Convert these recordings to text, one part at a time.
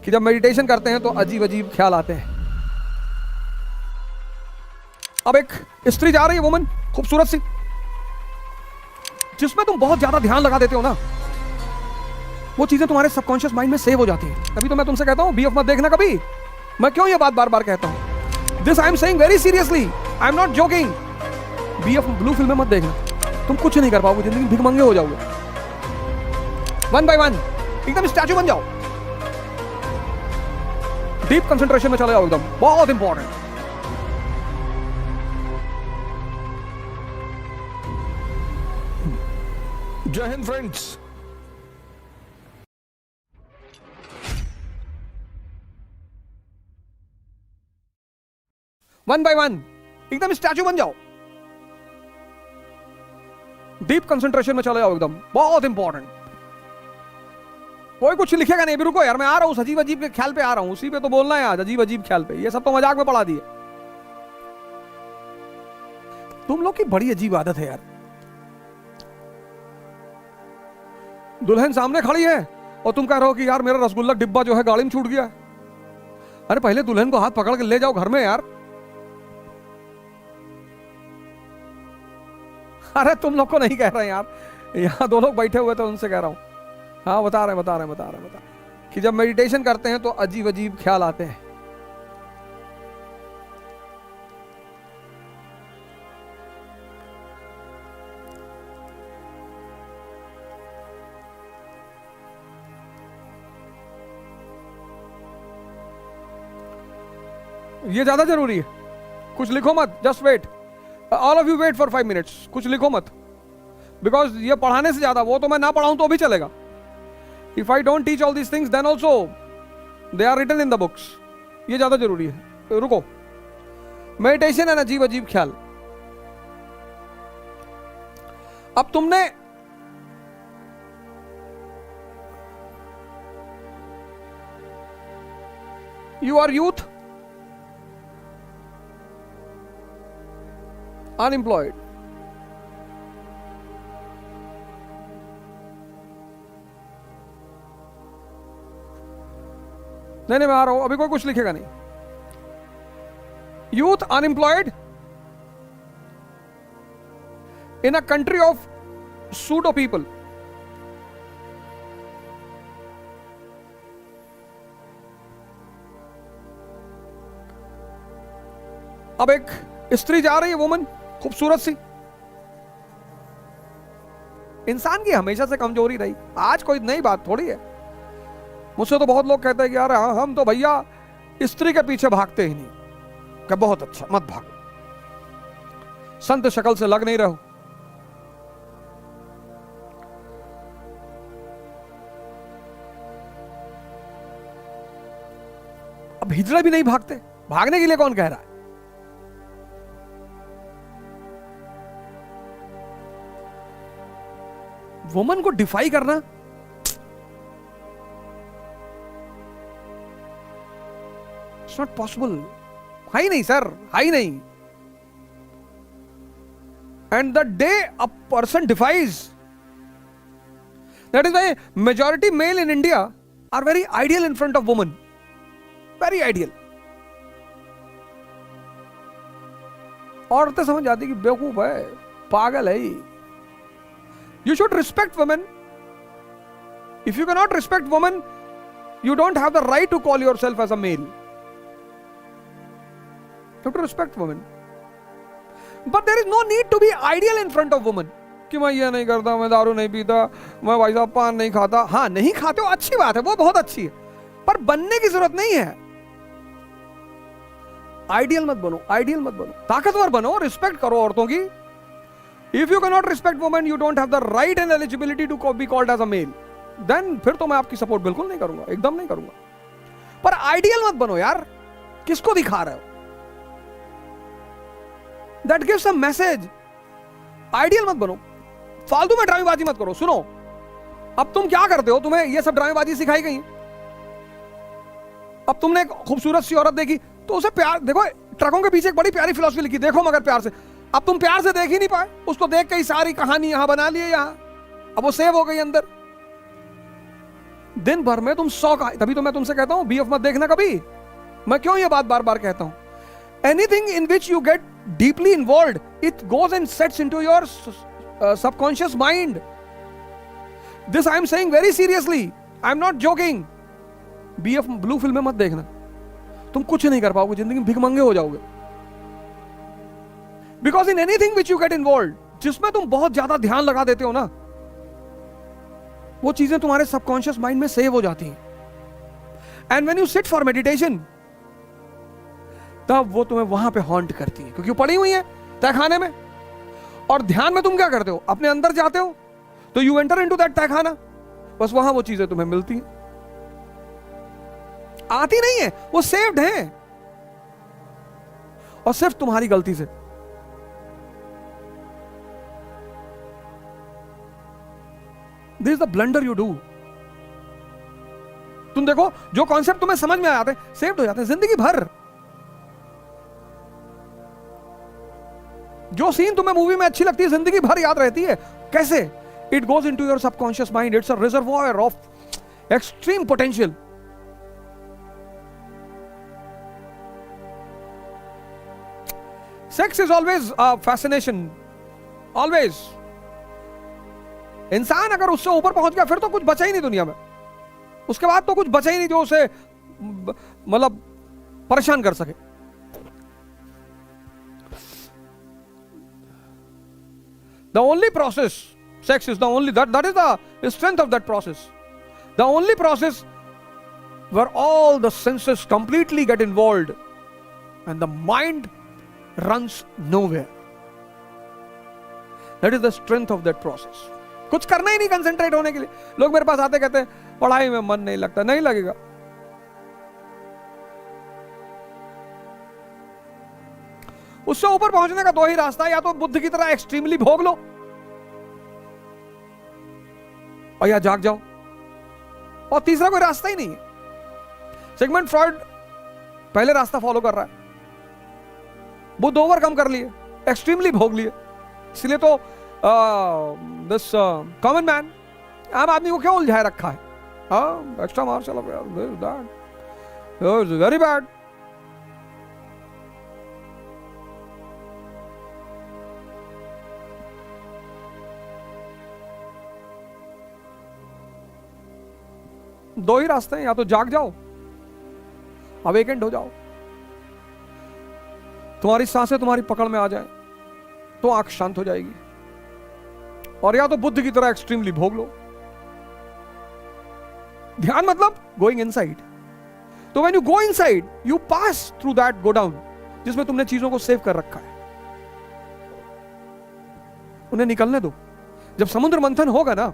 कि जब मेडिटेशन करते हैं तो अजीब अजीब ख्याल आते हैं। अब एक स्त्री जा रही है, वुमन, खूबसूरत सी, जिसमें तुम बहुत ज्यादा ध्यान लगा देते हो ना, वो चीजें तुम्हारे सबकॉन्शियस माइंड में सेव हो जाती हैं। तभी तो मैं तुमसे कहता हूं बीएफ मत देखना कभी। मैं क्यों ये बात बार बार कहता हूं? This I am saying very seriously, I am not joking. BF blue फिल्में मत देखना, तुम कुछ नहीं कर पाओगे, जिंदगी में भिखमंगे हो जाओगे। वन बाय वन एकदम स्टैचू बन जाओ, डीप कंसंट्रेशन में चले जाओ, एकदम बहुत इंपॉर्टेंट। जय Hind friends. One by one एकदम स्टैचू बन जाओ, डीप कंसंट्रेशन में चले जाओ, एकदम बहुत इंपॉर्टेंट। कोई कुछ लिखेगा नहीं, भी रुको यार, मैं आ रहा हूं, अजीब अजीब के ख्याल पे आ रहा हूं, उसी पे तो बोलना है आज, अजीब अजीब ख्याल पे। ये सब तो मजाक में पढ़ा दिए। तुम लोग की बड़ी अजीब आदत है यार। दुल्हन सामने खड़ी है और तुम कह रहे हो कि यार मेरा रसगुल्ला डिब्बा जो है गाड़ी में छूट गया। अरे पहले दुल्हन को हाथ पकड़ के ले जाओ घर में यार। अरे तुम लोग को नहीं कह रहे यार, यहां दो लोग बैठे हुए थे, उनसे कह रहा हूं। हाँ बता रहे कि जब मेडिटेशन करते हैं तो अजीब अजीब ख्याल आते हैं। ये ज्यादा जरूरी है, कुछ लिखो मत, just wait, all of you wait for 5 minutes, कुछ लिखो मत, बिकॉज ये पढ़ाने से ज्यादा, वो तो मैं ना पढ़ाऊं तो भी चलेगा। If I don't teach all these things then also they are written in the books. ये ज्यादा जरूरी है। रुको, मेडिटेशन एंड अजीब अजीब ख्याल। अब तुमने यू आर यूथ, अनएम्प्लॉयड, नहीं मैं आ रहा हूं, अभी कोई कुछ लिखेगा नहीं। Youth unemployed in a country of pseudo people. अब एक स्त्री जा रही है, वुमन, खूबसूरत सी। इंसान की हमेशा से कमजोरी रही, आज कोई नई बात थोड़ी है। मुझसे तो बहुत लोग कहते हैं कि यार हम तो भैया स्त्री के पीछे भागते ही नहीं। क्या बहुत अच्छा, मत भागो, संत शक्ल से लग नहीं रहो। अब हिजड़ा भी नहीं भागते, भागने के लिए कौन कह रहा है? वुमन को डिफाई करना, इट्स नॉट पॉसिबल। है ही नहीं सर, है ही नहीं। End the day a person defies, that is why majority male in India are very ideal in front of woman, very ideal. औरतें समझ जाती कि बेवकूफ है, पागल है। You should respect women. If you cannot respect women, you don't have the right to call yourself as a male. You have to respect women. But there is no need to be ideal in front of women. कि मैं ये नहीं करता, मैं दारू नहीं पीता, मैं भाई साहब पान नहीं खाता। हाँ, नहीं खाते हो, अच्छी बात है, वो बहुत अच्छी है, पर बनने की जरूरत नहीं है। आइडियल मत बनो, आइडियल मत बनो, ताकतवर बनो, रिस्पेक्ट करो औरतों की। If you cannot respect women, you don't have the right and eligibility to be called as a male. Then फिर तो मैं आपकी सपोर्ट बिल्कुल नहीं करूंगा, एकदम नहीं करूंगा। पर आइडियल मत बनो यार, किसको दिखा रहे हो? That gives a message. Ideal मत बनो, फालतू में ड्रामेबाजी मत करो। सुनो, अब तुम क्या करते हो, तुम्हें ये सब ड्रामेबाजी सिखाई गई। अब तुमने एक खूबसूरत सी औरत देखी तो उसे प्यार, देखो ट्रकों के पीछे एक बड़ी प्यारी फिलॉसफी लिखी, देखो मगर प्यार से। अब तुम प्यार से देख ही नहीं पाए, उसको देख के ही सारी कहानी यहां बना ली है, यहां अब वो सेव हो गई अंदर। दिन भर में तुम 100 का, तभी तो मैं तुमसे कहता हूं बीएफ मत देखना कभी। मैं क्यों ये बात बार बार कहता हूं? Anything in which you get deeply involve, it goes and sets into your subconscious mind. This I am saying very seriously, I am not joking. BF blue फिल्में मत देखना, तुम कुछ नहीं कर पाओगे, जिंदगी में भिखमंगे हो जाओगे। Because in anything which you get involve, जिसमें तुम बहुत ज्यादा ध्यान लगा देते हो ना, वो चीजें तुम्हारे सबकॉन्शियस माइंड में सेव हो जाती हैं। And when you sit for meditation, तब वो तुम्हें वहां पे हॉन्ट करती है, क्योंकि वो पड़ी हुई है तहखाने में। और ध्यान में तुम क्या करते हो? अपने अंदर जाते हो, तो यू एंटर इनटू दैट तहखाना, बस वहां वो चीजें तुम्हें मिलती हैं। आती नहीं है, वो सेव्ड है, और सिर्फ तुम्हारी गलती से। This is the blunder you do. तुम देखो, जो कॉन्सेप्ट तुम्हें समझ में आ जाते हैं, सेव्ड हो जाते हैं जिंदगी भर। जो सीन तुम्हें मूवी में अच्छी लगती है, जिंदगी भर याद रहती है। कैसे? It goes into your subconscious mind, it's a reservoir of extreme potential. Sex is always fascination, always. इंसान अगर उससे ऊपर पहुंच गया, फिर तो कुछ बचा ही नहीं दुनिया में। उसके बाद तो कुछ बचा ही नहीं जो उसे मतलब परेशान कर सके। The only process, sex is the only, that is the strength of that process. The only process where all the senses completely get involved and the mind runs nowhere. That is the strength of that process. कुछ करना ही नहीं concentrate होने के लिए। लोग मेरे पास आते कहते हैं पढ़ाई में मन नहीं लगता। नहीं लगेगा। उससे ऊपर पहुंचने का दो ही रास्ता है, या तो बुद्ध की तरह एक्सट्रीमली भोग लो और या जाग जाओ, और तीसरा कोई रास्ता ही नहीं है। सिगमंड फ्रॉइड पहले रास्ता फॉलो कर रहा है, बुद्ध ओवरकम कर लिए, एक्सट्रीमली भोग लिए। इसलिए तो दिस कॉमन मैन, आम आदमी को क्यों उलझाए रखा है? हाँ, एक्स्ट्रा मार्शल वेरी बैड। दो ही रास्ते हैं, या तो जाग जाओ, अवेकेंड हो जाओ, तुम्हारी सांसें तुम्हारी पकड़ में आ जाए तो आंख शांत हो जाएगी, और या तो बुद्ध की तरह एक्सट्रीमली भोग लो। ध्यान मतलब गोइंग इनसाइड। तो when you go inside, you pass through that go down, जिसमें तुमने चीजों को सेव कर रखा है, उन्हें निकलने दो। जब समुद्र मंथन होगा ना,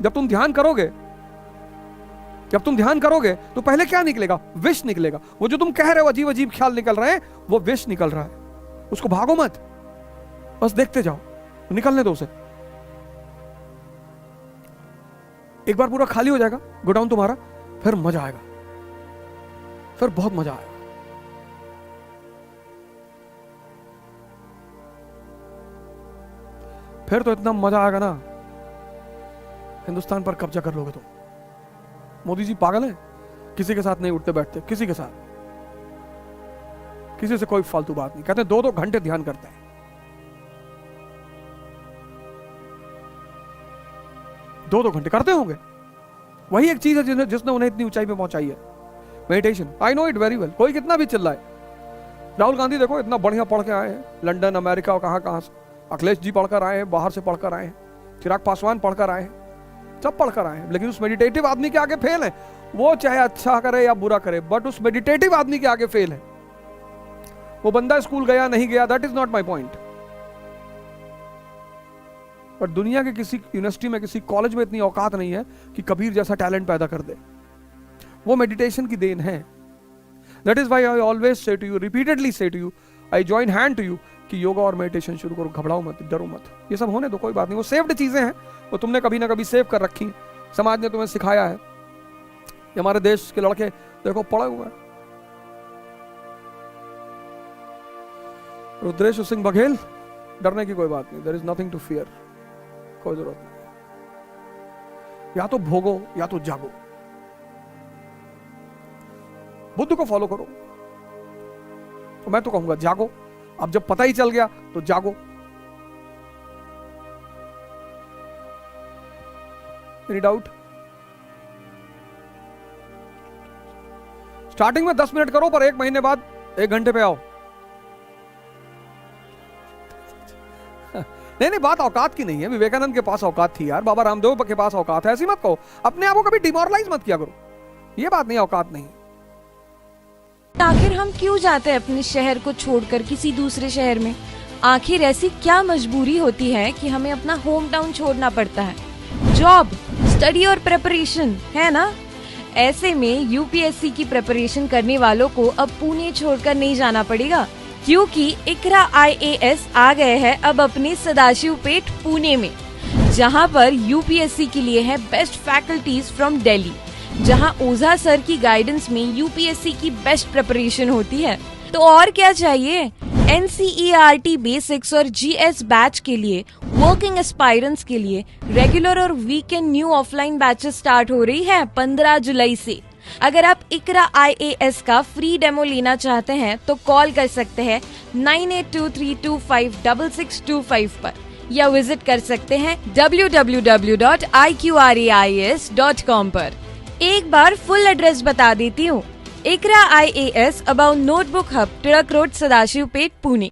जब तुम ध्यान करोगे, तो पहले क्या निकलेगा? विष निकलेगा। वो जो तुम कह रहे हो अजीब अजीब ख्याल निकल रहे हैं, वो विष निकल रहा है। उसको भागो मत, बस देखते जाओ, निकलने दो उसे। एक बार पूरा खाली हो जाएगा गोडाउन तुम्हारा, फिर मजा आएगा, फिर बहुत मजा आएगा। फिर तो इतना मजा आएगा ना, हिंदुस्तान पर कब्जा कर लोगे तुम। मोदी जी पागल हैं, किसी के साथ नहीं उठते बैठते, किसी के साथ, किसी से कोई फालतू बात नहीं। कहते हैं 2-2 घंटे ध्यान करते हैं, 2-2 घंटे करते होंगे। वही एक चीज है जिसने उन्हें इतनी ऊंचाई पे पहुंचाई है, meditation. I know it very well. कोई कितना भी चिल्लाए, राहुल गांधी देखो इतना बढ़िया पढ़ के आए हैं, लंदन, अमेरिका और कहां से। अखिलेश जी पढ़कर आए हैं, बाहर से पढ़कर आए हैं, चिराग पासवान पढ़कर आए हैं, सब पढ़कर आए हैं। लेकिन उस मेडिटेटिव आदमी के आगे फेल है। वो चाहे अच्छा करे या बुरा करे, बट उस मेडिटेटिव आदमी के आगे फेल है। वो बंदा स्कूल गया नहीं गया, that is not my point. पर दुनिया के किसी यूनिवर्सिटी में, किसी कॉलेज में इतनी औकात नहीं है कि कबीर जैसा टैलेंट पैदा कर दे। वो मेडिटेशन की देन है। That is why I always say to you, repeatedly say to you, I join hand to you कि योगा और मेडिटेशन शुरू करो। घबराओ मत, डरो मत, ये सब होने दो, कोई बात नहीं। वो सेव्ड चीजें हैं, वो तुमने कभी ना कभी सेव कर रखी, समाज ने तुम्हें सिखाया है। ये हमारे देश के लड़के देखो पढ़े हुए हैं, रुद्रेश सिंह बघेल, डरने की कोई बात नहीं। There is nothing to fear, कोई जरूरत नहीं। या तो भोगो या तो जागो। बुद्ध को फॉलो करो। तो मैं तो कहूंगा जागो। अब जब पता ही चल गया तो जागो। Any doubt? स्टार्टिंग में 10 मिनट करो, पर 1 महीने बाद 1 घंटे पे आओ। नहीं, बात औकात की नहीं है। विवेकानंद के पास औकात थी यार, बाबा रामदेव के पास औकात है। ऐसी मत कहो, अपने आप को कभी डिमोरलाइज मत किया करो। ये बात नहीं, औकात नहीं। आखिर हम क्यों जाते हैं अपने शहर को छोड़कर किसी दूसरे शहर में? आखिर ऐसी क्या मजबूरी होती है कि हमें अपना होम टाउन छोड़ना पड़ता है? जॉब, स्टडी और प्रिपरेशन, है ना? ऐसे में यूपीएससी की प्रिपरेशन करने वालों को अब पुणे छोड़कर नहीं जाना पड़ेगा, क्योंकि इकरा आईएएस आ गए हैं अब अपने सदाशिव पेट पुणे में, जहां पर यूपीएससी के लिए है बेस्ट फैकल्टीज फ्रॉम दिल्ली, जहां ओझा सर की गाइडेंस में यूपीएससी की बेस्ट प्रिपरेशन होती है। तो और क्या चाहिए? एनसीईआरटी बेसिक्स और जीएस बैच के लिए, वर्किंग एस्पायरेंट्स के लिए रेगुलर और weekend new offline batches start हो रही है 15 जुलाई से। अगर आप इकरा आईएएस का फ्री डेमो लेना चाहते हैं तो कॉल कर सकते हैं 9823256625 पर, या विजिट कर सकते हैं www.iqrais.com पर। एक बार फुल एड्रेस बता देती हूँ। Iqra IAS about notebook hub, Tilak road, Sadashiv Peth, Pune.